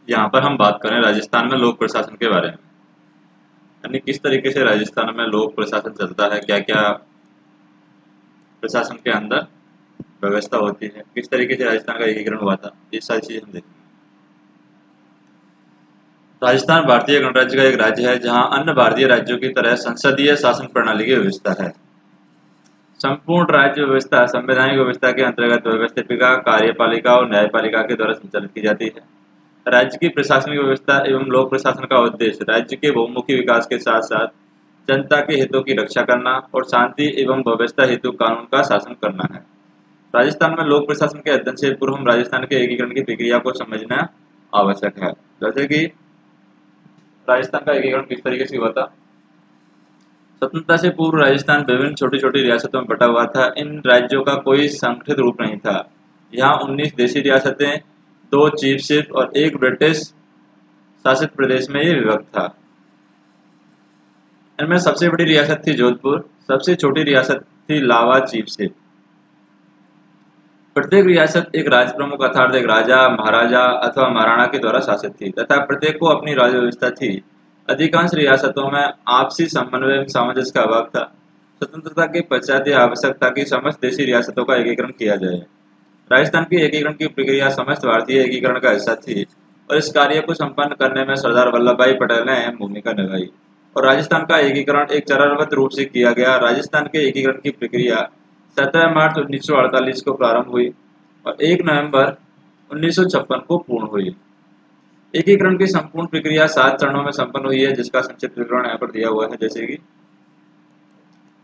यहाँ पर हम बात करें राजस्थान में लोक प्रशासन के बारे में, यानी किस तरीके से राजस्थान में लोक प्रशासन चलता है, क्या क्या प्रशासन के अंदर व्यवस्था होती है, किस तरीके से राजस्थान का एकीकरण हुआ था, ये सारी चीजें हम देखेंगे। राजस्थान भारतीय गणराज्य का एक राज्य है जहाँ अन्य भारतीय राज्यों की तरह संसदीय शासन प्रणाली की व्यवस्था है। संपूर्ण राज्य व्यवस्था संवैधानिक व्यवस्था के अंतर्गत व्यवस्थापिका, कार्यपालिका और न्यायपालिका के द्वारा संचालित की जाती है। राज्य की प्रशासनिक व्यवस्था एवं लोक प्रशासन का उद्देश्य राज्य के बहुमुखी विकास के साथ साथ जनता के हितों की रक्षा करना और शांति एवं व्यवस्था हेतु कानून का शासन करना है। राजस्थान में लोक प्रशासन के अध्ययन से पूर्व हम राजस्थान के एकीकरण की प्रक्रिया को समझना आवश्यक है। जैसे कि राजस्थान का एकीकरण किस तरीके से हुआ था। स्वतंत्रता से पूर्व राजस्थान विभिन्न छोटी छोटी रियासतों में बटा हुआ था। इन राज्यों का कोई संगठित रूप नहीं था। यहाँ 19 देशी रियासतें, 2 चीफशिप और 1 ब्रिटिश शासित प्रदेश में ये विभक्त था। इनमें सबसे बड़ी रियासत थी जोधपुर, सबसे छोटी रियासत थी लावा चीफशिप। प्रत्येक रियासत एक राज प्रमुख अर्थात एक राजा, महाराजा अथवा महाराणा के द्वारा शासित थी तथा प्रत्येक को अपनी राज्य व्यवस्था थी। अधिकांश रियासतों में आपसी समन्वय एवं सामंजस्य का अभाव था। स्वतंत्रता के पश्चात यह आवश्यक था कि समस्त देशी रियासतों का एकीकरण किया जाए। राजस्थान की एकीकरण की प्रक्रिया समस्त भारतीय एकीकरण का हिस्सा थी और इस कार्य को संपन्न करने में सरदार वल्लभ भाई पटेल ने अहम भूमिका निभाई और राजस्थान का एकीकरण एक चरणबद्ध रूप से किया गया। राजस्थान के एकीकरण की प्रक्रिया 17 मार्च 1948 को प्रारंभ हुई और 1 नवंबर 1956 को पूर्ण हुई। एकीकरण की संपूर्ण प्रक्रिया 7 चरणों में संपन्न हुई है, जिसका संक्षिप्त विवरण यहाँ पर दिया हुआ है। जैसे कि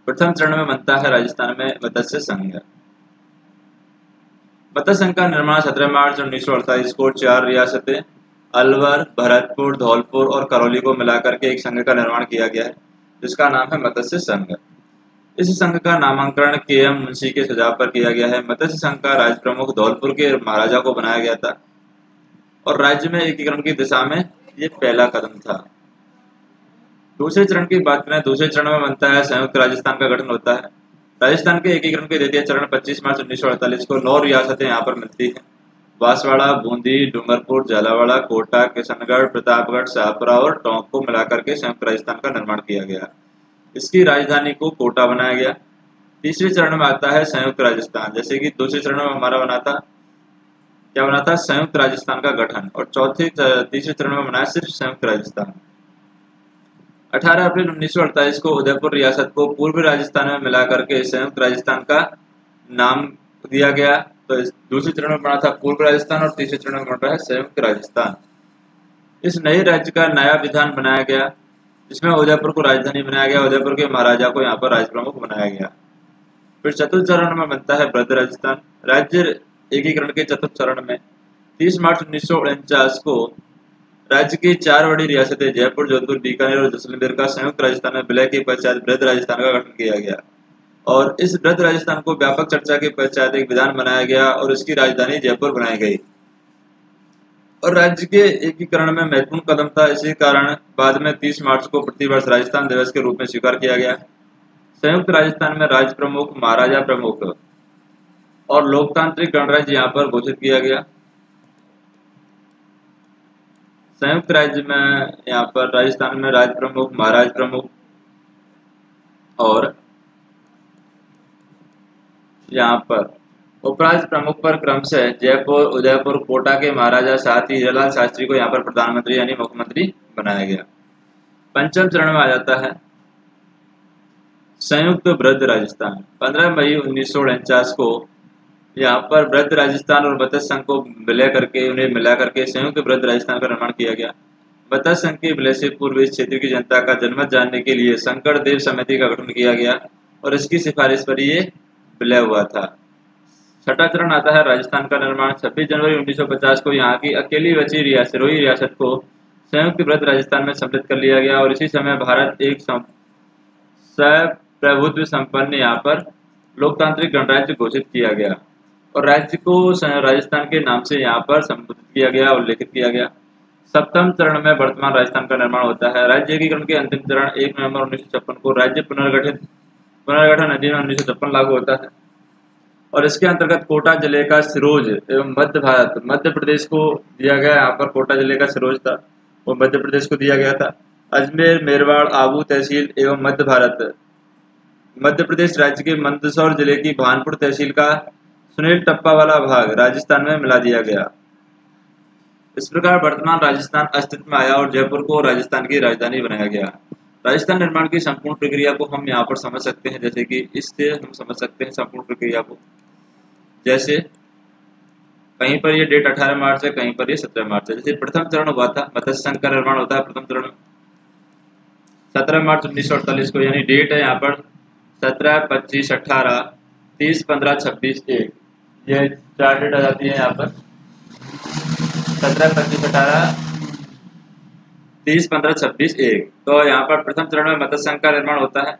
प्रथम चरण में बनता है राजस्थान में मत्स्य संघ। मत्स्य संघ का निर्माण 17 मार्च 1948 को 4 रियासतें अलवर, भरतपुर, धौलपुर और करौली को मिलाकर के एक संघ का निर्माण किया गया है, जिसका नाम है मत्स्य संघ। इस संघ का नामांकन के.एम. मुंशी के सुझाव पर किया गया है। मत्स्य संघ का राज प्रमुख धौलपुर के महाराजा को बनाया गया था और राज्य में एकीकरण की दिशा में ये पहला कदम था। दूसरे चरण की बात करें, दूसरे चरण में बनता है संयुक्त राजस्थान का गठन होता है। राजस्थान के एकीकरण के द्वितीय चरण 25 मार्च 1948 को 9 रियासतें यहाँ पर मिलती हैं। बांसवाड़ा, बूंदी, डूंगरपुर, झालावाड़, कोटा, किशनगढ़, प्रतापगढ़, शाहपुरा और टोंक को मिलाकर के संयुक्त राजस्थान का निर्माण किया गया। इसकी राजधानी को कोटा बनाया गया। तीसरे चरण में आता है संयुक्त राजस्थान। जैसे कि दूसरे चरण में हमारा क्या बना था, संयुक्त राजस्थान का गठन, और तीसरे चरण में बनाया सिर्फ संयुक्त राजस्थान। 18 अप्रैल 1948 को उदयपुर रियासत को पूर्वी राजस्थान में मिलाकर के संयुक्त राजस्थान का नाम दिया गया। तो इस दूसरे चरण में बना था पूर्व राजस्थान और तीसरे चरण में बन रहा है संयुक्त राजस्थान। इस नए राज्य का नया विधान बनाया गया, जिसमें उदयपुर को राजधानी बनाया गया। उदयपुर के महाराजा को यहाँ पर राज प्रमुख बनाया गया। फिर चतुर्थ चरण में बनता है वृहद राजस्थान। राज्य एकीकरण के चतुर्थ चरण में 30 मार्च 1949 को राज्य की 4 बड़ी रियासतें जयपुर, जोधपुर, बीकानेर और जैसलमेर का संयुक्त राजस्थान में विलय के पश्चात वृहद राजस्थान का गठन किया गया और इस वृहद राजस्थान को व्यापक चर्चा के पश्चात एक विधान बनाया गया और इसकी राजधानी जयपुर बनाई गई और राज्य के एकीकरण में महत्वपूर्ण कदम था। इसी कारण बाद में 30 मार्च को प्रतिवर्ष राजस्थान दिवस के रूप में स्वीकार किया गया। संयुक्त राजस्थान में राज्य प्रमुख, महाराजा प्रमुख और लोकतांत्रिक गणराज्य यहाँ पर घोषित किया गया। संयुक्त राज्य में यहाँ पर राजस्थान में राज्य प्रमुख, महाराज प्रमुख और यहाँ पर उपराज्य प्रमुख पर क्रमशः जयपुर, उदयपुर, कोटा के महाराजा, साथ ही हीरालाल शास्त्री को यहाँ पर प्रधानमंत्री यानी मुख्यमंत्री बनाया गया। पंचम चरण में आ जाता है संयुक्त वृहद राजस्थान। 15 मई 1949 को यहाँ पर वृहद राजस्थान और मत्स्य संघ को उन्हें मिला करके संयुक्त वृहद राजस्थान का निर्माण किया गया। मत्स्य संघ के विलय से पूर्व इस क्षेत्र की जनता का जनमत जानने के लिए शंकर देव समिति का गठन किया गया और इसकी सिफारिश पर ये विलय हुआ था। छठा चरण आता है राजस्थान का निर्माण। 26 जनवरी 1950 को यहाँ की अकेली बची सिरोही रियासत को संयुक्त वृहद राजस्थान में सम्मिलित कर लिया गया और इसी समय भारत एक प्रभुत्व संपन्न यहाँ पर लोकतांत्रिक गणराज्य घोषित किया गया और राज्य को राजस्थान के नाम से यहाँ पर संबोधित किया गया, उल्लेखित किया गया। सप्तम चरण में वर्तमान राजस्थान का निर्माण होता है। राज्य एकीकरण के अंतिम चरण 1 नवंबर 1956 को राज्य पुनर्गठन अधिनियम 1956 लागू होता है। और इसके अंतर्गत कोटा जिले का सिरोज एवं मध्य प्रदेश को दिया गया। यहाँ पर कोटा जिले का सिरोज था, वो मध्य प्रदेश को दिया गया था। अजमेर, मेरवाड़, आबू तहसील एवं मध्य प्रदेश राज्य के मंदसौर जिले की भानपुर तहसील का सुनील टप्पा वाला भाग राजस्थान में मिला दिया गया। इस प्रकार वर्तमान राजस्थान अस्तित्व में आया और जयपुर को राजस्थान की राजधानी बनाया गया। राजस्थान निर्माण की संपूर्ण प्रक्रिया को हम यहाँ पर समझ सकते हैं, जैसे कि इससे हम समझ सकते हैं संपूर्ण प्रक्रिया को। जैसे कहीं पर ये डेट 18 मार्च है, कहीं पर ये 17 मार्च है। जैसे प्रथम चरण हुआ था, मत्स्य संघ का निर्माण होता है प्रथम चरण 17 मार्च 1948 को, यानी डेट है यहाँ पर 17, 25, 18, 30, 15, 26, 1, ये 4 डेट आ जाती है यहाँ पर। 17, 25, 18, 30, 15, 26, 1। तो यहाँ पर प्रथम चरण में मत्स्य संघ का निर्माण होता है।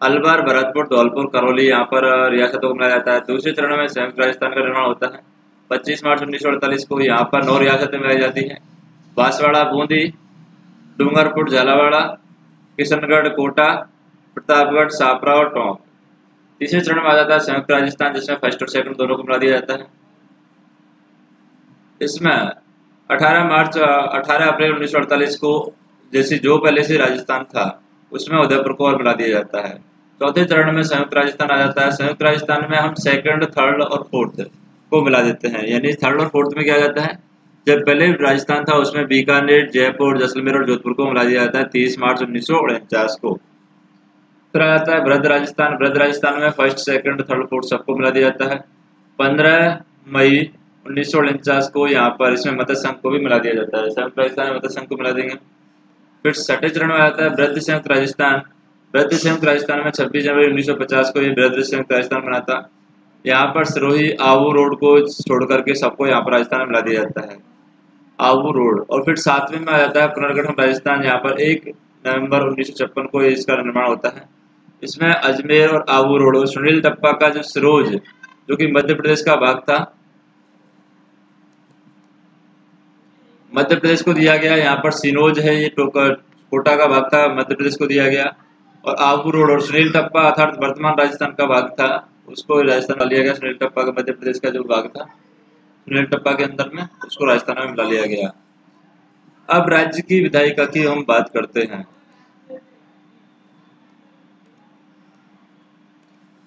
अलवर, भरतपुर, धौलपुर, करौली यहाँ पर रियासतों को मिलाया जाता है। दूसरे चरण में संयुक्त राजस्थान का निर्माण होता है। 25 मार्च 1948 को यहाँ पर 9 रियासतें मिलाई जाती हैं। बांसवाड़ा, बूंदी, डूंगरपुर, झालावाड़, किशनगढ़, कोटा, प्रतापगढ़, छापरा और टोंक। तीसरे चरण में आ जाता है संयुक्त राजस्थान, जिसमें फर्स्ट और सेकंड दोनों को मिला दिया जाता है। इसमें 18 अप्रैल 1948 को जैसे जो पहले से राजस्थान था उसमें उदयपुर को और मिला दिया जाता है। चौथे चरण में संयुक्त राजस्थान आ जाता है। संयुक्त राजस्थान में हम सेकंड, थर्ड और फोर्थ को मिला देते हैं। यानी थर्ड और फोर्थ में क्या जाता है, जब पहले राजस्थान था उसमें बीकानेर, जयपुर, जैसलमेर और जोधपुर को मिला दिया जाता है 30 मार्च 1949 को। फिर आ जाता है बृहद राजस्थान। बृहद राजस्थान में फर्स्ट, सेकंड, थर्ड, फोर्थ सबको मिला दिया जाता है। 15 मई 1949 को यहाँ पर इसमें मत्स्य संघ को भी मिला दिया जाता है। संयुक्त राजस्थान में मत्स्य संघ को मिला देंगे। फिर छठे चरण में आता है बृहद संयुक्त राजस्थान। बृहद संयुक्त राजस्थान में 26 जनवरी 1950 को ये बृहद संयुक्त राजस्थान बना था। यहाँ पर सिरोही, आबू रोड को छोड़ करके सबको यहाँ पर राजस्थान में मिला दिया जाता है, आबू रोड। और फिर 7वें में आ जाता है पुनर्गठन राजस्थान। यहाँ पर 1 नवंबर 1956 को इसका निर्माण होता है। इसमें अजमेर और आबू रोड और सुनील टप्पा का जो सिरोज, जो कि मध्य प्रदेश का भाग था, मध्य प्रदेश को दिया गया। यहाँ पर सिनोज है, ये कोटा का भाग था, मध्य प्रदेश को दिया गया। और आबू रोड और सुनील टप्पा अर्थात वर्तमान राजस्थान का भाग था, उसको राजस्थान में लिया गया। सुनील टप्पा का मध्य प्रदेश का जो भाग था सुनील टप्पा के अंदर में, उसको राजस्थान में मिला लिया गया। अब राज्य की विधायिका की हम बात करते हैं।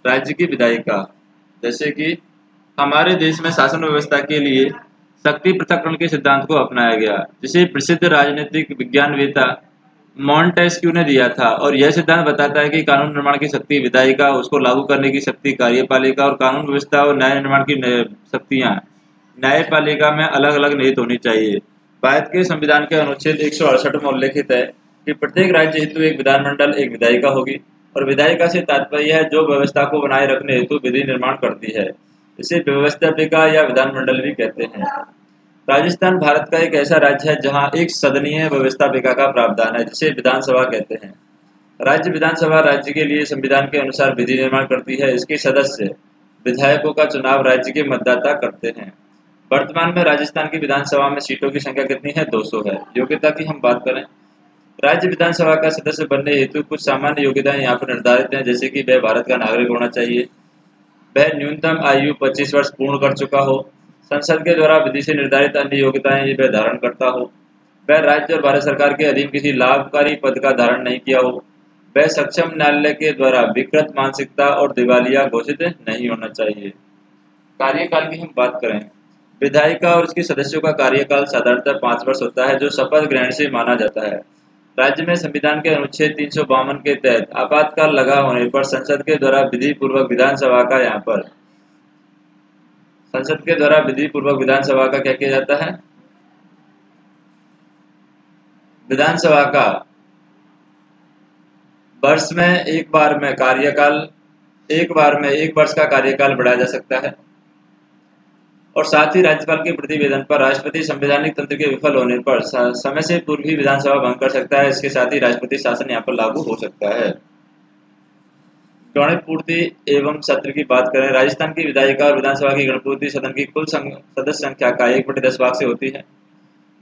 राज्य की विधायिका, जैसे कि हमारे देश में शासन व्यवस्था के लिए शक्ति पृथक्करण के सिद्धांत को अपनाया गया, जिसे प्रसिद्ध राजनीतिक विज्ञानवेत्ता मॉन्टेस्क्यू ने दिया था। और यह सिद्धांत बताता है कि कानून निर्माण की शक्ति विधायिका, उसको लागू करने की शक्ति कार्यपालिका और कानून व्यवस्था और न्याय निर्माण की शक्तियां न्यायपालिका में अलग अलग निहित होनी चाहिए। भारत के संविधान के अनुच्छेद 168 में उल्लेखित है कि प्रत्येक राज्य हेतु एक विधानमंडल, एक विधायिका होगी। और विधायिका से तात्पर्य है जो व्यवस्था को बनाए रखने हेतु विधि निर्माण करती है। इसे व्यवस्थापिका या विधानमंडल भी कहते हैं। राजस्थान भारत का एक ऐसा राज्य है जहां एक सदनीय व्यवस्थापिका का प्रावधान है, जिसे विधानसभा कहते हैं। राज्य विधानसभा राज्य के लिए संविधान के अनुसार विधि निर्माण करती है। इसके सदस्य विधायकों का चुनाव राज्य के मतदाता करते हैं। वर्तमान में राजस्थान की विधानसभा में सीटों की संख्या कितनी है? 200 है। योग्यता की हम बात करें, राज्य विधानसभा का सदस्य बनने हेतु कुछ सामान्य योग्यताएं यहाँ पर निर्धारित हैं, जैसे कि वह भारत का नागरिक होना चाहिए, वह न्यूनतम आयु 25 वर्ष पूर्ण कर चुका हो, संसद के द्वारा विधि से निर्धारित अन्य योग्यताएं वह धारण करता हो, वह राज्य और भारत सरकार के अधीन किसी लाभकारी पद का धारण नहीं किया हो, वह सक्षम न्यायालय के द्वारा विकृत मानसिकता और दिवालिया घोषित नहीं होना चाहिए। कार्यकाल की हम बात करें, विधायिका और उसके सदस्यों का कार्यकाल साधारणतः 5 वर्ष होता है, जो शपथ ग्रहण से माना जाता है। राज्य में संविधान के अनुच्छेद 352 के तहत आपातकाल लगा होने पर संसद के द्वारा विधि पूर्वक विधानसभा का क्या किया जाता है? विधानसभा का वर्ष में एक बार में एक वर्ष का कार्यकाल बढ़ाया जा सकता है। और साथ ही राज्यपाल के प्रतिवेदन पर राष्ट्रपति संवैधानिक तंत्र के विफल होने पर समय से पूर्व ही विधानसभा भंग कर सकता है। इसके साथ ही राष्ट्रपति शासन यहाँ पर लागू हो सकता है। गणपूर्ति एवं सत्र की बात करें, राजस्थान की विधायिका और विधानसभा की गणपूर्ति सदन की कुल सदस्य संख्या का 1/10 भाग से होती है।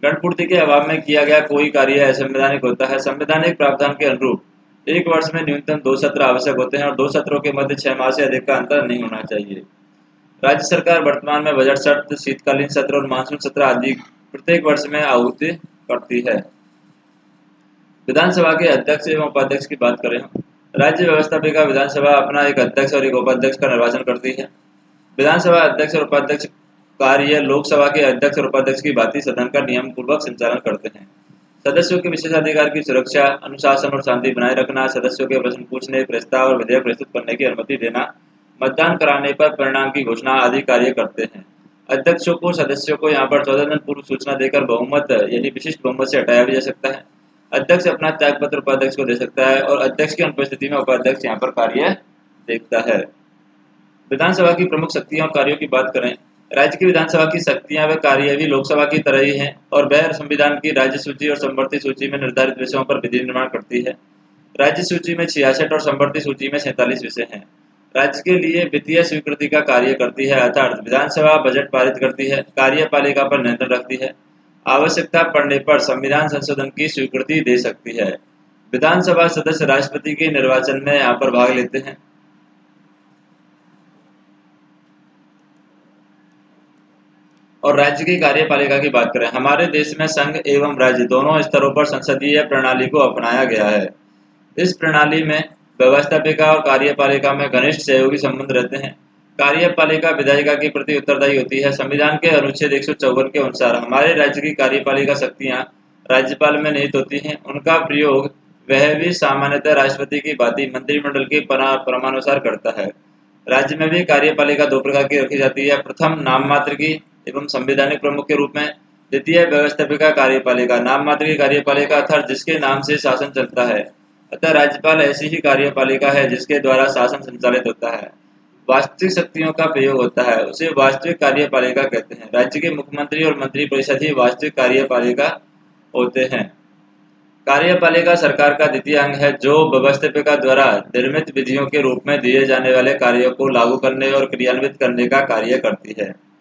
गणपूर्ति के अभाव में किया गया कोई कार्य असंवैधानिक होता है। संवैधानिक प्रावधान के अनुरूप एक वर्ष में न्यूनतम 2 सत्र आवश्यक होते हैं और 2 सत्रों के मध्य 6 माह से अधिक का अंतर नहीं होना चाहिए। राज्य सरकार वर्तमान में बजट सत्र, शीतकालीन सत्र और मानसून सत्र आदि प्रत्येक वर्ष में आहुति करती है। विधानसभा के अध्यक्ष एवं उपाध्यक्ष की बात करें हम, राज्य व्यवस्थापिका विधानसभा अपना एक अध्यक्ष और एक उपाध्यक्ष का निर्वाचन करती है। विधानसभा अध्यक्ष और उपाध्यक्ष कार्य लोकसभा के अध्यक्ष और उपाध्यक्ष की भांति सदन का नियम पूर्वक संचालन करते हैं। सदस्यों के विशेषाधिकार की सुरक्षा, अनुशासन और शांति बनाए रखना, सदस्यों के प्रश्न पूछने, प्रस्ताव और विधेयक प्रस्तुत करने की अनुमति देना, मतदान कराने पर परिणाम की घोषणा आदि कार्य करते हैं। अध्यक्षों को सदस्यों को यहाँ पर 14 दिन पूर्व सूचना देकर बहुमत यानी विशिष्ट बहुमत से हटाया भी जा सकता है। अध्यक्ष अपना त्यागपत्र उपाध्यक्ष को दे सकता है और अध्यक्ष की अनुपस्थिति में उपाध्यक्ष यहाँ पर कार्य देखता है। विधानसभा की प्रमुख शक्तियों और कार्यों की बात करें, राज्य की विधानसभा की शक्तियां व कार्य भी लोकसभा की तरह ही हैं और वह संविधान की राज्य सूची और संवर्ती सूची में निर्धारित विषयों पर विधि निर्माण करती है। राज्य सूची में 66 और संवर्ती सूची में 47 विषय हैं। राज्य के लिए वित्तीय स्वीकृति का कार्य करती है, अर्थात विधानसभा बजट पारित करती है, कार्यपालिका पर नियंत्रण रखती है, आवश्यकता पड़ने पर संविधान संशोधन की स्वीकृति दे सकती है। विधानसभा सदस्य राष्ट्रपति के निर्वाचन में यहाँ पर भाग लेते हैं। और राज्य की कार्यपालिका की बात करें, हमारे देश में संघ एवं राज्य दोनों स्तरों पर संसदीय प्रणाली को अपनाया गया है। इस प्रणाली में व्यवस्थापिका और कार्यपालिका में घनिष्ठ सहयोगी संबंध रहते हैं। कार्यपालिका विधायिका के प्रति उत्तरदायी होती है। संविधान के अनुच्छेद 154 के अनुसार हमारे राज्य की कार्यपालिका शक्तियां राज्यपाल में निहित होती हैं। उनका प्रयोग वह भी सामान्यतः राष्ट्रपति की भांति मंत्रिमंडल के क्रमानुसार करता है। राज्य में भी कार्यपालिका दो प्रकार की रखी जाती है, प्रथम नाम मात्र की एवं संवैधानिक प्रमुख के रूप में, द्वितीय व्यवस्थापिका कार्यपालिका। नाम मात्र की कार्यपालिका अर्थात जिसके नाम से शासन चलता है, अतः राज्यपाल ऐसी ही कार्यपालिका है जिसके द्वारा शासन संचालित होता है, वास्तविक शक्तियों का प्रयोग होता है, उसे वास्तविक कार्यपालिका कहते हैं। राज्य के मुख्यमंत्री और मंत्रिपरिषद ही वास्तविक कार्यपालिका होते हैं। कार्यपालिका सरकार का द्वितीय अंग है जो व्यवस्थापिका द्वारा निर्मित विधियों के रूप में दिए जाने वाले कार्यों को लागू करने और क्रियान्वित करने का कार्य करती है।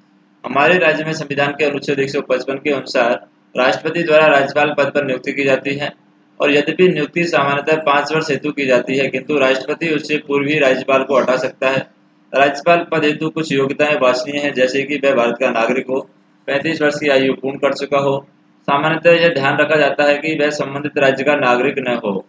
हमारे राज्य में संविधान के अनुच्छेद 155 के अनुसार राष्ट्रपति द्वारा राज्यपाल पद पर नियुक्ति की जाती है और यद्यपि नियुक्ति सामान्यतः 5 वर्ष हेतु की जाती है, किंतु राष्ट्रपति उससे पूर्व ही राज्यपाल को हटा सकता है। राज्यपाल पद हेतु कुछ योग्यताएं वांछनीय हैं, जैसे कि वह भारत का नागरिक हो, 35 वर्ष की आयु पूर्ण कर चुका हो। सामान्यतः यह ध्यान रखा जाता है कि वह संबंधित राज्य का नागरिक न हो।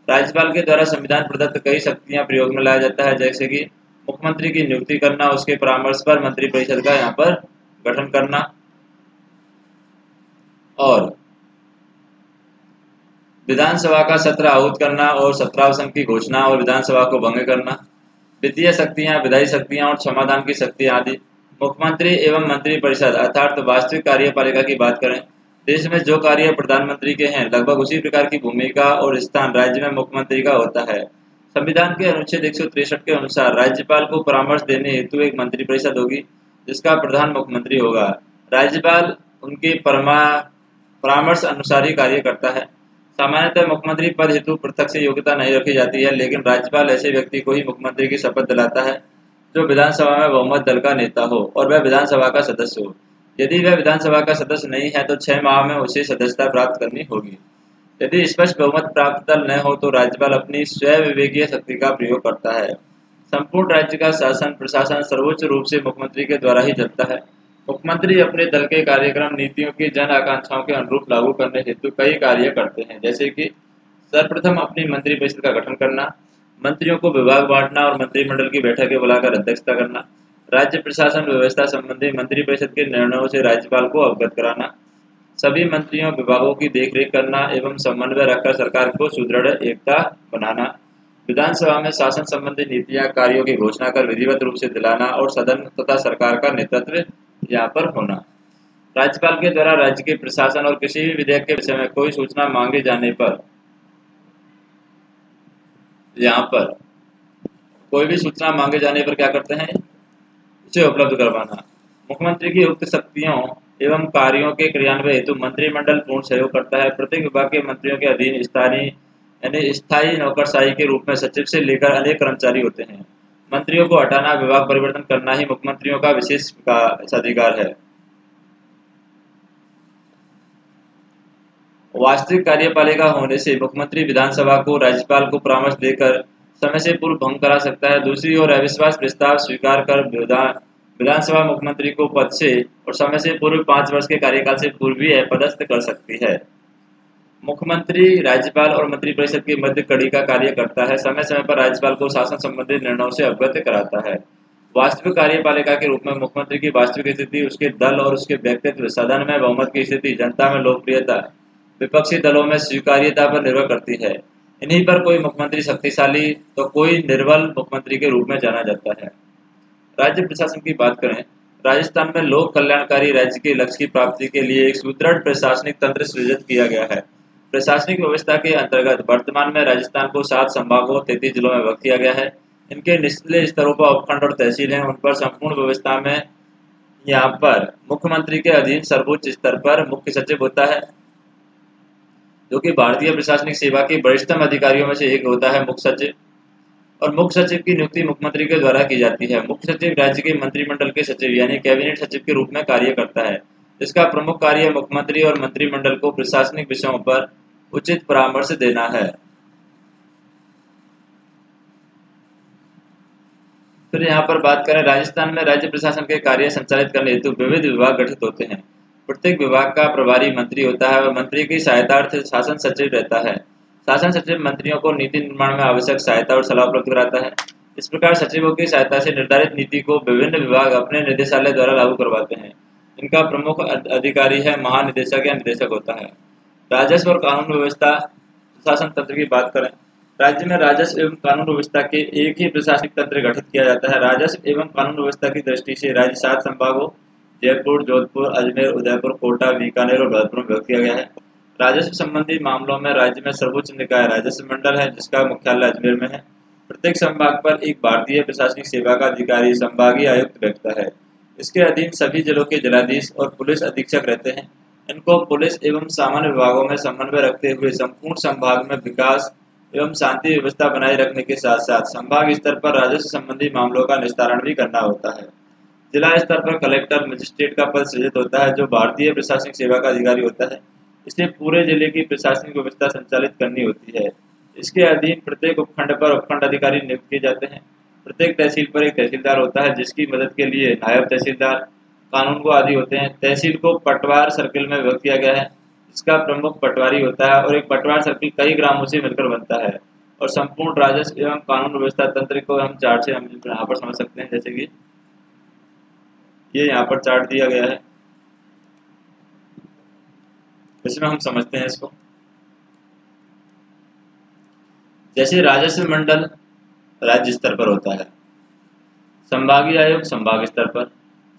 राज्यपाल के द्वारा संविधान प्रदत्त कई शक्तियां प्रयोग में लाया जाता है, जैसे कि मुख्यमंत्री की नियुक्ति करना, उसके परामर्श पर मंत्रिपरिषद का यहाँ पर गठन करना और विधानसभा का सत्र आहूत करना और सत्रावसान की घोषणा और विधानसभा को भंग करना। वित्तीय शक्तियां, विधायी शक्तियां और क्षमादान की शक्तियां आदि। मुख्यमंत्री एवं मंत्रिपरिषद अर्थात वास्तविक कार्यपालिका की बात करें, देश में जो कार्य प्रधानमंत्री के हैं लगभग उसी प्रकार की भूमिका और स्थान राज्य में मुख्यमंत्री का होता है। संविधान के अनुच्छेद 163 के अनुसार राज्यपाल को परामर्श देने हेतु एक मंत्रिपरिषद होगी जिसका प्रधान मुख्यमंत्री होगा। राज्यपाल उनके परामर्श अनुसार ही कार्य करता है। सामान्यतः मुख्यमंत्री पद हेतु पृथक से योग्यता नहीं रखी जाती है, लेकिन राज्यपाल ऐसे व्यक्ति को ही मुख्यमंत्री की शपथ दिलाता है जो विधानसभा में बहुमत दल का नेता हो और वह विधानसभा का सदस्य हो। यदि वह विधानसभा का सदस्य नहीं है तो 6 माह में उसे सदस्यता प्राप्त करनी होगी। यदि स्पष्ट बहुमत प्राप्त दल न हो तो राज्यपाल अपनी स्वविवेकीय शक्ति का प्रयोग करता है। संपूर्ण राज्य का शासन प्रशासन सर्वोच्च रूप से मुख्यमंत्री के द्वारा ही चलता है। मुख्यमंत्री अपने दल के कार्यक्रम नीतियों की जन आकांक्षाओं के अनुरूप लागू करने हेतु कई कार्य करते हैं, जैसे कि सर्वप्रथम अपनी मंत्रिपरिषद का गठन करना, मंत्रियों को विभाग बांटना और मंत्रिमंडल की बैठकें बुलाकर अध्यक्षता करना, राज्य प्रशासन व्यवस्था संबंधी मंत्रिपरिषद के निर्णयों से राज्यपाल को अवगत कराना, सभी मंत्रियों विभागों की देखरेख करना एवं समन्वय रखकर सरकार को सुदृढ़ एकता बनाना, विधानसभा में शासन संबंधी नीतियां कार्यों की घोषणा कर विधिवत रूप से दिलाना और सदन तथा सरकार का नेतृत्व यहाँ पर होना। राज्यपाल के द्वारा राज्य के प्रशासन और किसी भी विधेयक के विषय में कोई सूचना मांगे जाने पर क्या करते हैं, इसे उपलब्ध करवाना। मुख्यमंत्री की उक्त शक्तियों एवं कार्यों के क्रियान्वयन हेतु मंत्रिमंडल पूर्ण सहयोग करता है। प्रत्येक विभाग के मंत्रियों के अधीन स्थायी नौकरशाही के रूप में सचिव से लेकर अनेक कर्मचारी होते हैं। मंत्रियों को हटाना, विभाग परिवर्तन करना ही मुख्यमंत्रियों का विशेष अधिकार है। वास्तविक कार्यपालिका होने से मुख्यमंत्री विधानसभा को राज्यपाल को परामर्श देकर समय से पूर्व भंग करा सकता है। दूसरी ओर अविश्वास प्रस्ताव स्वीकार कर विधानसभा मुख्यमंत्री को पद से और समय से पूर्व 5 वर्ष के कार्यकाल से पूर्व भी अपदस्थ कर सकती है। मुख्यमंत्री राज्यपाल और मंत्रिपरिषद के मध्य कड़ी का कार्य करता है। समय समय पर राज्यपाल को शासन संबंधी निर्णयों से अवगत कराता है। वास्तविक कार्यपालिका के रूप में मुख्यमंत्री की वास्तविक स्थिति, उसके दल और उसके व्यक्तित्व, सदन में बहुमत की स्थिति, जनता में लोकप्रियता, विपक्षी दलों में स्वीकार्यता पर निर्भर करती है। इन्हीं पर कोई मुख्यमंत्री शक्तिशाली तो कोई निर्बल मुख्यमंत्री के रूप में जाना जाता है। राज्य प्रशासन की बात करें, राजस्थान में लोक कल्याणकारी राज्य के लक्ष्य की प्राप्ति के लिए एक सुदृढ़ प्रशासनिक तंत्र सृजित किया गया है। प्रशासनिक व्यवस्था के अंतर्गत वर्तमान में राजस्थान को 7 संभागों 33 जिलों में विभक्त किया गया है। इनके निचले स्तरों पर उपखंड और तहसील हैं। उन पर संपूर्ण व्यवस्था में यहाँ पर मुख्यमंत्री के अधीन सर्वोच्च स्तर पर मुख्य सचिव होता है, जो कि भारतीय प्रशासनिक सेवा के वरिष्ठतम अधिकारियों में से एक होता है, मुख्य सचिव। और मुख्य सचिव की नियुक्ति मुख्यमंत्री के द्वारा की जाती है। मुख्य सचिव राज्य के मंत्रिमंडल के सचिव यानी कैबिनेट सचिव के रूप में कार्य करता है। इसका प्रमुख कार्य मुख्यमंत्री और मंत्रिमंडल को प्रशासनिक विषयों पर उचित परामर्श देना है। फिर यहाँ पर बात करें, राजस्थान में राज्य प्रशासन के कार्य संचालित करने हेतु विविध विभाग गठित होते हैं। प्रत्येक विभाग का प्रभारी मंत्री होता है और मंत्री की सहायतार्थ शासन सचिव रहता है। शासन सचिव मंत्रियों को नीति निर्माण में आवश्यक सहायता और सलाह उपलब्ध कराता है। इस प्रकार सचिवों की सहायता से निर्धारित नीति को विभिन्न विभाग अपने निदेशालय द्वारा लागू करवाते हैं। इनका प्रमुख अधिकारी है महानिदेशक या निदेशक होता है। राजस्व और कानून व्यवस्था प्रशासन तंत्र की बात करें, राज्य में राजस्व एवं कानून व्यवस्था के एक ही प्रशासनिक तंत्र गठित किया जाता है। राजस्व एवं कानून व्यवस्था की दृष्टि से राज्य 7 संभागों जयपुर, जोधपुर, अजमेर, उदयपुर, कोटा, बीकानेर और भरतपुर में विभक्त किया गया है। राजस्व संबंधी मामलों में राज्य में सर्वोच्च निकाय राजस्व मंडल है, जिसका मुख्यालय अजमेर में है। प्रत्येक संभाग पर एक भारतीय प्रशासनिक सेवा का अधिकारी संभागीय आयुक्त बैठता है। इसके अधीन सभी जिलों के जिलाधीश और पुलिस अधीक्षक रहते हैं। इनको पुलिस एवं सामान्य विभागों में समन्वय रखते हुए संपूर्ण संभाग में विकास एवं शांति व्यवस्था बनाए रखने के साथ साथ संभाग स्तर पर राजस्व संबंधी मामलों का निस्तारण भी करना होता है। जिला स्तर पर कलेक्टर मजिस्ट्रेट का पद सृजित होता है, जो भारतीय प्रशासनिक सेवा का अधिकारी होता है। इसे पूरे जिले की प्रशासनिक व्यवस्था संचालित करनी होती है। इसके अधीन प्रत्येक उपखंड पर उपखंड अधिकारी नियुक्त किए जाते हैं। प्रत्येक तहसील पर एक तहसीलदार होता है, जिसकी मदद के लिए नायब तहसीलदार, कानून को आदि होते हैं। तहसील को पटवार सर्किल में विभक्त किया गया है। इसका प्रमुख पटवारी होता है और एक पटवार सर्किल कई ग्रामों से मिलकर बनता है। और संपूर्ण राजस्व एवं कानून व्यवस्था तंत्र को हम चार्ट से हम यहाँ पर समझ सकते हैं, जैसे कि ये यहाँ पर चार्ट दिया गया है, इसमें हम समझते हैं इसको। जैसे राजस्व मंडल राज्य स्तर पर होता है, संभागीय आयुक्त संभाग स्तर पर,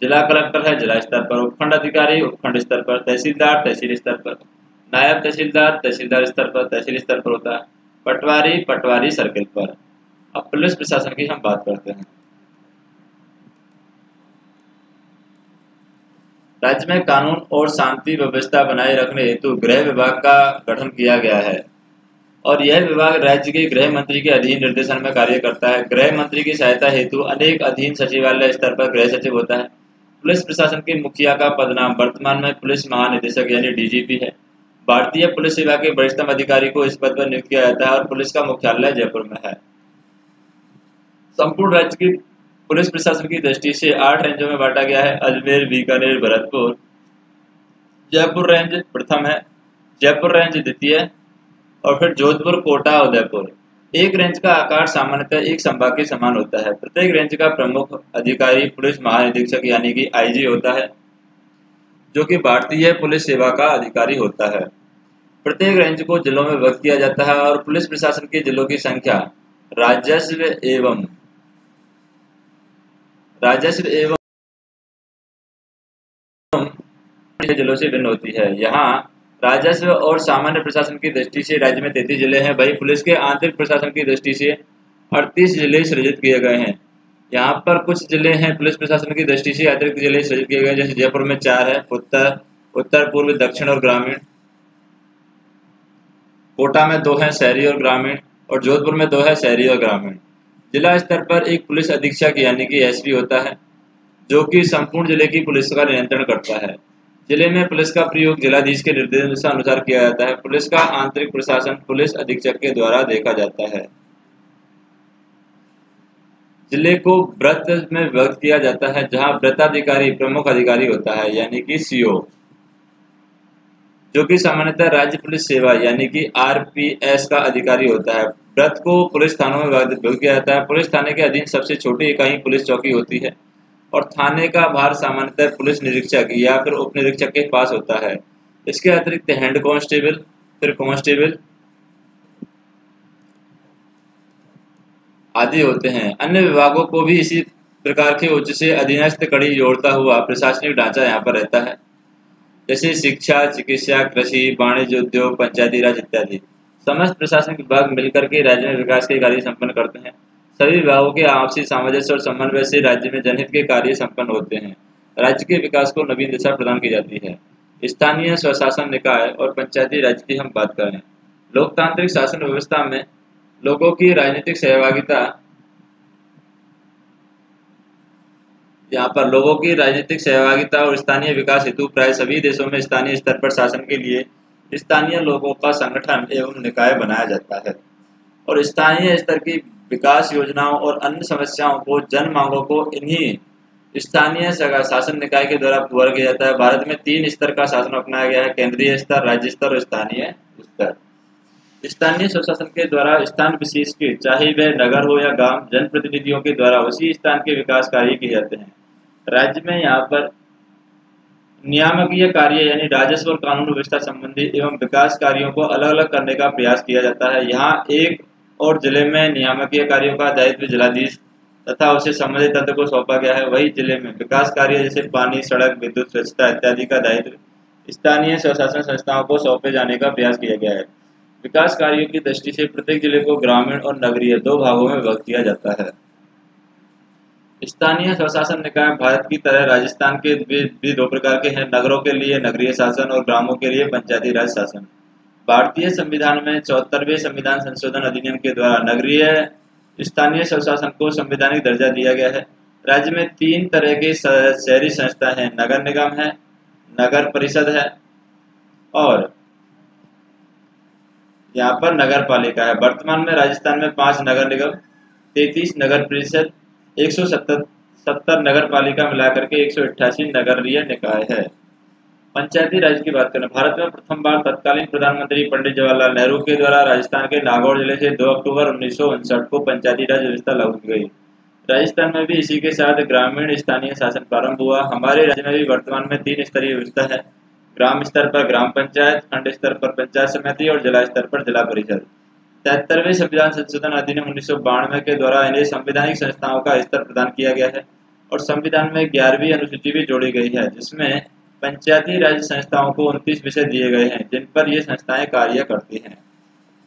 जिला कलेक्टर है जिला स्तर पर, उपखंड अधिकारी उपखंड स्तर पर, तहसीलदार तहसील स्तर पर, नायब तहसीलदार तहसीलदार स्तर पर तहसील स्तर पर होता है, पटवारी पटवारी सर्किल पर। अब पुलिस प्रशासन की हम बात करते हैं। राज्य में कानून और शांति व्यवस्था बनाए रखने हेतु गृह विभाग का गठन किया गया है और यह विभाग राज्य के गृह मंत्री के अधीन निर्देशन में कार्य करता है। गृह मंत्री की सहायता हेतु अनेक अधीन सचिवालय स्तर पर गृह सचिव होता है। पुलिस प्रशासन के मुखिया का पदनाम वर्तमान में पुलिस महानिदेशक यानी डीजीपी है। भारतीय पुलिस सेवा के वरिष्ठतम अधिकारी को इस पद पर नियुक्त किया जाता है और पुलिस का मुख्यालय जयपुर में है। संपूर्ण राज्य की पुलिस प्रशासन की दृष्टि से 8 रेंजों में बांटा गया है। अजमेर, बीकानेर, भरतपुर। जयपुर रेंज प्रथम है, जयपुर रेंज द्वितीय और फिर जोधपुर, कोटा, उदयपुर। एक रेंज का आकार सामान्यतः एक संभाग के समान होता है। प्रत्येक रेंज का प्रमुख अधिकारी पुलिस महानिरीक्षक यानी कि आईजी होता है, जो कि भारतीय पुलिस सेवा का अधिकारी होता है। प्रत्येक रेंज को जिलों में विभक्त किया जाता है और पुलिस प्रशासन के जिलों की संख्या राजस्व एवं जिलों से भिन्न होती है। यहाँ राजस्व और सामान्य प्रशासन की दृष्टि से राज्य में 33 जिले हैं। वही पुलिस के आंतरिक प्रशासन की दृष्टि से 38 जिले सृजित किए गए हैं। यहाँ पर कुछ जिले हैं पुलिस प्रशासन की दृष्टि से अतिरिक्त जिले सृजित किए गए, जैसे जयपुर में 4 है, उत्तर पूर्व, दक्षिण और ग्रामीण। कोटा में 2 है, शहरी और ग्रामीण, और जोधपुर में 2 है, शहरी और ग्रामीण। जिला स्तर पर एक पुलिस अधीक्षक यानी कि एसपी होता है, जो कि संपूर्ण जिले की पुलिस का नियंत्रण करता है। जिले में पुलिस का प्रयोग जिलाधीश के निर्देशानुसार किया जाता है। पुलिस का आंतरिक प्रशासन पुलिस अधीक्षक के द्वारा देखा जाता है। जिले को व्रत में विभक्त किया जाता है, जहां व्रताधिकारी प्रमुख अधिकारी होता है यानी कि सीओ, जो कि सामान्यतः राज्य पुलिस सेवा यानी कि आरपीएस का अधिकारी होता है। व्रत को पुलिस थानों में विभक्त किया जाता है। पुलिस थाने के अधीन सबसे छोटी इकाई पुलिस चौकी होती है और थाने का भार सामान्यतः पुलिस निरीक्षक या फिर उप निरीक्षक के पास होता है। इसके अतिरिक्त हेड कांस्टेबल, फिर कांस्टेबल आदि होते हैं। अन्य विभागों को भी इसी प्रकार के उच्च से अधीनस्थ कड़ी जोड़ता हुआ प्रशासनिक ढांचा यहाँ पर रहता है, जैसे शिक्षा, चिकित्सा, कृषि, वाणिज्य, उद्योग, पंचायती राज इत्यादि। समस्त प्रशासनिक विभाग मिलकर के राज्य में विकास के कार्य संपन्न करते हैं। सभी विभागों के आपसी सामंजस्य और समन्वय से राज्य में जनहित के कार्य संपन्न होते हैं। राज्य के विकास को नवीन दिशा प्रदान की जाती है। स्थानीय स्वशासन निकाय और पंचायती राज की हम बात करें, लोकतांत्रिक शासन व्यवस्था में लोगों की राजनीतिक सहभागिता, यहाँ पर लोगों की राजनीतिक सहभागिता और स्थानीय विकास हेतु प्राय सभी देशों में स्थानीय स्तर पर शासन के लिए स्थानीय लोगों का संगठन एवं निकाय बनाया जाता है और स्थानीय स्तर की विकास योजनाओं और अन्य समस्याओं को, जन मांगों को इन्हीं स्थानीय शासन निकाय के द्वारा पूरा किया जाता है। भारत में 3 स्तर का शासन अपनाया गया है: केंद्रीय स्तर, राज्य स्तर और स्थानीय स्तर। स्थानीय स्वशासन के द्वारा स्थान विशेष के, चाहे वह नगर हो या गांव, जनप्रतिनिधियों के द्वारा उसी स्थान के विकास कार्य किए जाते हैं। राज्य में यहाँ पर नियामकीय कार्य यानी राजस्व और कानून व्यवस्था संबंधी एवं विकास कार्यों को अलग अलग करने का प्रयास किया जाता है। यहाँ एक और जिले में नियामकीय कार्यों का दायित्व जिलाधीश तथा उसे संबंधित तंत्र को सौंपा गया है। वही जिले में विकास कार्य जैसे पानी, सड़क, विद्युत, स्वच्छता इत्यादि का दायित्व स्थानीय स्वशासन संस्थाओं को सौंपे जाने का प्रयास किया गया है। विकास कार्यों की दृष्टि से प्रत्येक जिले को ग्रामीण और नगरीय 2 भागों में विभक्त किया जाता है। स्थानीय स्वशासन निकाय भारत की तरह राजस्थान के भी 2 प्रकार के हैं: नगरों के लिए नगरीय शासन और ग्रामों के लिए पंचायती राज शासन। भारतीय संविधान में 74वें संविधान संशोधन अधिनियम के द्वारा नगरीय स्थानीय स्वशासन को संवैधानिक दर्जा दिया गया है। राज्य में 3 तरह के शहरी संस्था हैं: नगर निगम है, नगर परिषद है और यहाँ पर नगर पालिका है। वर्तमान में राजस्थान में 5 नगर निगम, 33 नगर परिषद, 170 नगर पालिका मिलाकर के 188 नगरीय निकाय है। पंचायती राज की बात करें, भारत में प्रथम बार तत्कालीन प्रधानमंत्री पंडित जवाहरलाल नेहरू के द्वारा राजस्थान के नागौर जिले से 2 अक्टूबर 1959 को पंचायती राज व्यवस्था लागू की गई। राजस्थान में भी इसी के साथ ग्रामीण स्थानीय शासन प्रारंभ हुआ। हमारे राज्य में भी वर्तमान में 3 स्तरीय व्यवस्था है: ग्राम स्तर पर ग्राम पंचायत, खंड स्तर पर पंचायत समिति और जिला स्तर पर जिला परिषद। 73वें संविधान संशोधन अधिनियम 1992 के द्वारा इन्हें संवैधानिक संस्थाओं का स्तर प्रदान किया गया है और संविधान में 11वीं अनुसूची भी जोड़ी गई है, जिसमें पंचायती राज संस्थाओं को 29 विषय दिए गए हैं जिन पर ये संस्थाएं कार्य करती हैं।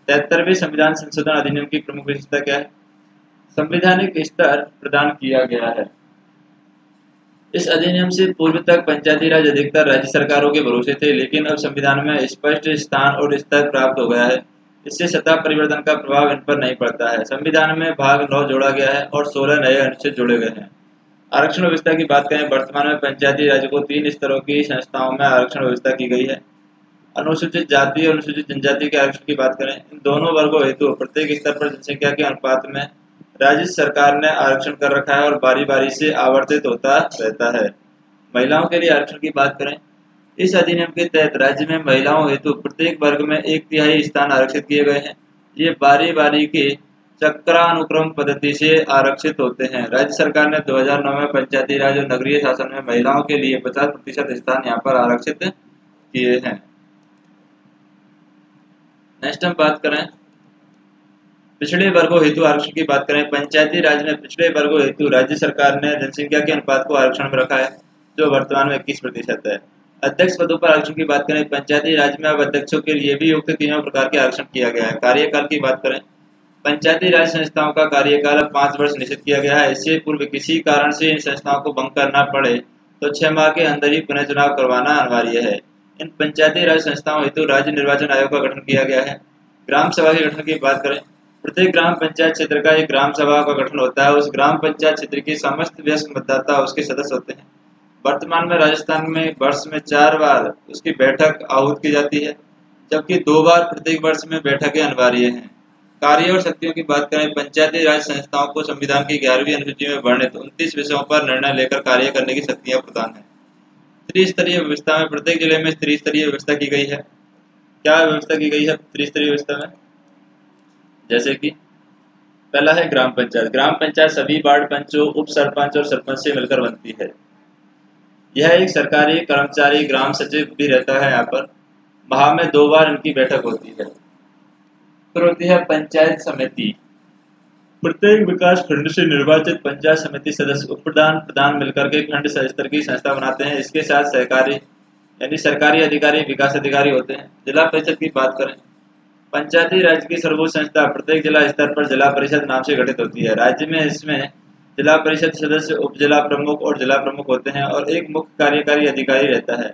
73वें संविधान संशोधन अधिनियम की प्रमुख विशेषता क्या है? संवैधानिक स्तर प्रदान किया गया है। इस अधिनियम से पूर्व तक पंचायती राज अधिकतर राज्य सरकारों के भरोसे थे, लेकिन अब संविधान में स्पष्ट स्थान और स्तर प्राप्त हो गया है। इससे सत्ता परिवर्तन का प्रभाव इन पर नहीं पड़ता है। संविधान में भाग 9 जोड़ा गया है और 16 नए अनुच्छेद जोड़े गए हैं। आरक्षण व्यवस्था की बात करें, वर्तमान में पंचायती राज को 3 स्तरों की संस्थाओं में आरक्षण व्यवस्था की गई है। अनुसूचित जाति और अनुसूचित जनजाति के आरक्षण की बात करें, इन दोनों वर्गों हेतु प्रत्येक स्तर पर जनसंख्या के अनुपात में राज्य सरकार ने आरक्षण कर रखा है और बारी बारी से आवर्तित होता रहता है। महिलाओं के लिए आरक्षण की बात करें, इस अधिनियम के तहत राज्य में महिलाओं हेतु प्रत्येक वर्ग में 1/3 स्थान आरक्षित किए गए हैं। ये बारी बारी के चक्रानुक्रम पद्धति से आरक्षित होते हैं। राज्य सरकार ने 2009 में पंचायती राज और नगरीय शासन में महिलाओं के लिए 50% स्थान यहाँ पर आरक्षित किए हैं। नेक्स्ट हम बात करें पिछड़े वर्गों हेतु आरक्षण की बात करें। पंचायती राज में पिछड़े वर्गों हेतु राज्य सरकार ने जनसंख्या के अनुपात को आरक्षण में रखा है, जो वर्तमान में 21% है। अध्यक्ष पदों पर आरक्षण की बात करें, पंचायती राज में अब अध्यक्षों के लिए भी उक्त तीनों प्रकार के आरक्षण किया गया है। कार्यकाल की बात करें, पंचायती राज संस्थाओं का कार्यकाल अब 5 वर्ष निश्चित किया गया है। इससे पूर्व किसी कारण से इन संस्थाओं को भंग करना पड़े तो 6 माह के अंदर ही पुनः चुनाव करवाना अनिवार्य है। इन पंचायती राज संस्थाओं हेतु राज्य निर्वाचन आयोग का गठन किया गया है। ग्राम सभा के गठन की बात करें, प्रत्येक ग्राम पंचायत क्षेत्र का एक ग्राम सभा का गठन होता है। उस ग्राम पंचायत क्षेत्र की समस्त वयस्क मतदाता उसके सदस्य होते हैं। वर्तमान में राजस्थान में वर्ष में 4 बार उसकी बैठक आहूत की जाती है, जबकि 2 बार प्रत्येक वर्ष में बैठकें अनिवार्य हैं। कार्य और शक्तियों की बात करें, पंचायती राज संस्थाओं को संविधान की 11वीं अनुसूची में वर्णित 29 विषयों पर निर्णय लेकर कार्य करने की शक्तियां प्रदान है। त्रिस्तरीय व्यवस्था में प्रत्येक जिले में त्रिस्तरीय व्यवस्था की गई है। क्या व्यवस्था की गई है त्रिस्तरीय व्यवस्था में? जैसे कि पहला है ग्राम पंचायत। ग्राम पंचायत सभी वार्ड पंचों, उप सरपंच और सरपंच से मिलकर बनती है। यह एक सरकारी कर्मचारी ग्राम सचिव भी रहता है यहाँ पर। माह में 2 बार इनकी बैठक होती है। फिर होती है पंचायत समिति। प्रत्येक विकास खंड से निर्वाचित पंचायत समिति सदस्य उप प्रधान प्रधान मिलकर के खंड स्तर की संस्था बनाते हैं। इसके साथ सहकारी यानी सरकारी अधिकारी, विकास अधिकारी होते हैं। जिला परिषद की बात करें, पंचायती राज की सर्वोच्च संस्था प्रत्येक जिला स्तर पर जिला परिषद नाम से गठित होती है। राज्य में इसमें जिला परिषद सदस्य, उप जिला प्रमुख और जिला प्रमुख होते हैं और एक मुख्य कार्यकारी अधिकारी रहता है।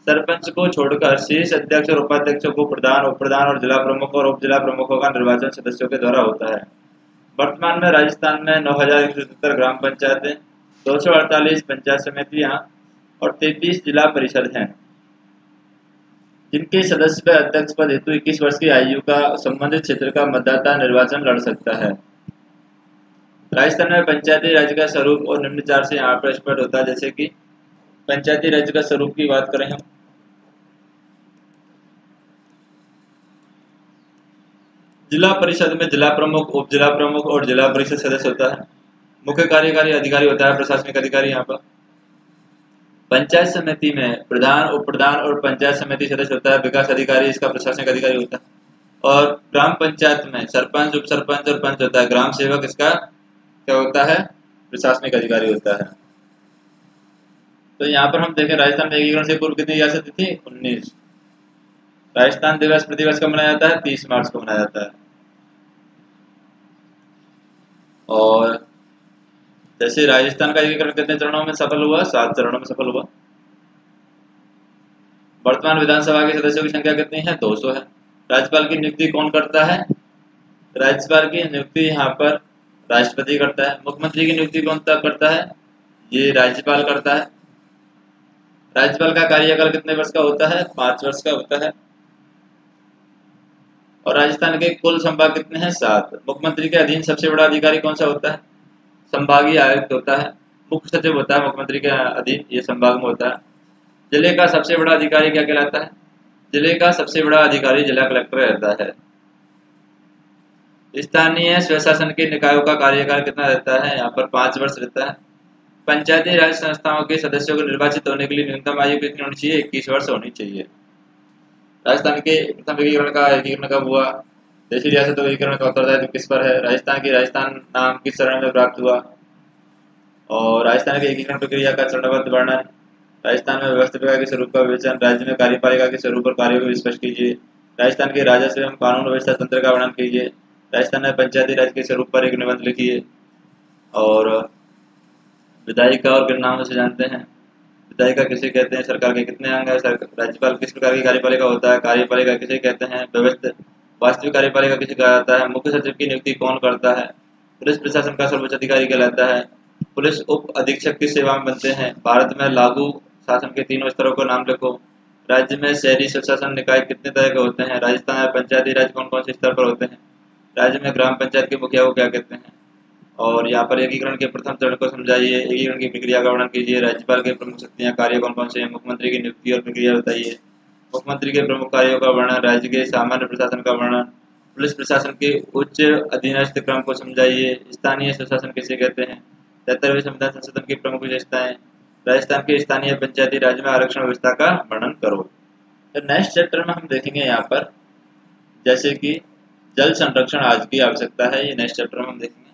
सरपंच को छोड़कर शेष अध्यक्ष और उपाध्यक्षों को प्रधान, उप प्रधान और जिला प्रमुख और उप जिला प्रमुखों का निर्वाचन सदस्यों के द्वारा होता है। वर्तमान में राजस्थान में 9177 ग्राम पंचायतें, 248 पंचायत समितियां और 33 जिला परिषद हैं, जिनके सदस्य व अध्यक्ष पद हेतु 21 वर्ष की आयु का संबंधित क्षेत्र का मतदाता निर्वाचन लड़ सकता है। राजस्थान में पंचायती राज का स्वरूप और निम्नानुसार से यहाँ पर स्पष्ट होता है। जैसे कि पंचायती राज का स्वरूप की बात करें हम, जिला परिषद में जिला प्रमुख, उप जिला प्रमुख और जिला परिषद सदस्य होता है। मुख्य कार्यकारी अधिकारी होता है प्रशासनिक अधिकारी। यहाँ पर पंचायत समिति में प्रधान, उप प्रधान और पंचायत समिति सदस्य होता है। विकास अधिकारी इसका प्रशासनिक अधिकारी होता है। और ग्राम पंचायत में सरपंच, उप सरपंच और पंच होता है। ग्राम सेवक इसका क्या होता है? प्रशासनिक अधिकारी होता है। तो यहाँ पर हम देखें, राजस्थान में एकीकरण से पूर्व कितनी रियासतें थी? 19। राजस्थान दिवस प्रतिवर्ष कब मनाया जाता है? 30 मार्च को मनाया जाता है। और जैसे राजस्थान का एकीकरण कितने चरणों में सफल हुआ? 7 चरणों में सफल हुआ। वर्तमान विधानसभा के सदस्यों की संख्या कितनी है? 200 है। राज्यपाल की नियुक्ति कौन करता है? राज्यपाल की नियुक्ति यहाँ पर राष्ट्रपति करता है। मुख्यमंत्री की नियुक्ति कौन करता है? ये राज्यपाल करता है। राज्यपाल का कार्यकाल कितने वर्ष का होता है? 5 वर्ष का होता है। और राजस्थान के कुल संभाग कितने हैं? 7। मुख्यमंत्री के अधीन सबसे बड़ा अधिकारी कौन सा होता है? संभागीय आयुक्त होता है। मुख्य सचिव होता है मुख्यमंत्री के अधीन, ये संभाग में होता है। जिले का सबसे बड़ा अधिकारी क्या कहलाता है? जिले का सबसे बड़ा अधिकारी जिला कलेक्टर रहता है। स्थानीय स्वशासन के निकायों का कार्यकाल कितना रहता है? यहाँ पर 5 वर्ष रहता है। पंचायती राज संस्थाओं के सदस्यों को निर्वाचित होने के लिए न्यूनतम आयु कितनी होनी चाहिए? 21 वर्ष होनी चाहिए। राजस्थान के प्रथम एकीकरण कब हुआ? देशी रियासतों के एकीकरण का उत्तरदायित्व किस पर है? राजस्थान की राजस्थान नाम किस चरण में प्राप्त हुआ? और राजस्थान के एकीकरण प्रक्रिया का चरणबद्ध वर्णन। राजस्थान में व्यवस्थापिका के स्वरूप का विवेचन। राज्य में कार्यपालिका के स्वरूप और कार्यों को स्पष्ट कीजिए। राजस्थान के राजस्व एवं कानून व्यवस्था तंत्र का वर्णन कीजिए। राजस्थान में पंचायती राज के स्वरूप पर एक निबंध लिखिए। और विधायिका और किन नामों से जानते हैं? विधायिका किसे कहते हैं? सरकार के कितने अंग है? राज्यपाल किस प्रकार की कार्यपालिका होता है? कार्यपालिका किसे कहते हैं? वास्तविक कार्यपालिका किसे कहा जाता है? मुख्य सचिव की नियुक्ति कौन करता है? पुलिस प्रशासन का सर्वोच्च अधिकारी कहलाता है। पुलिस उप अधीक्षक की सेवा में बनते हैं। भारत में लागू शासन के 3 स्तरों का नाम लिखो। राज्य में शहरी स्वशासन निकाय कितने तरह के होते हैं? राजस्थान में पंचायती राज कौन कौन से स्तर पर होते हैं? राज्य में ग्राम पंचायत के मुखिया को क्या कहते हैं? और यहाँ पर एकीकरण के प्रथम चरण को समझाइए। एकीकरण की प्रक्रिया का वर्णन कीजिए। राज्यपाल के प्रमुख शक्तियाँ, कार्य कौन कौन से हैं? मुख्यमंत्री की नियुक्ति और प्रक्रिया बताइए। मुख्यमंत्री के प्रमुख कार्यों का वर्णन। राज्य के सामान्य प्रशासन का वर्णन। पुलिस प्रशासन के उच्च अधीनस्थ क्रम को समझाइए। स्थानीय स्वशासन किसे कहते हैं? 73वें संविधान संशोधन की प्रमुख विशेषताएं। राजस्थान के स्थानीय पंचायती राज में आरक्षण व्यवस्था का वर्णन करो। तो नेक्स्ट चैप्टर में हम देखेंगे यहाँ पर जैसे कि जल संरक्षण आज की आवश्यकता है। ये नेक्स्ट चैप्टर में हम देखेंगे।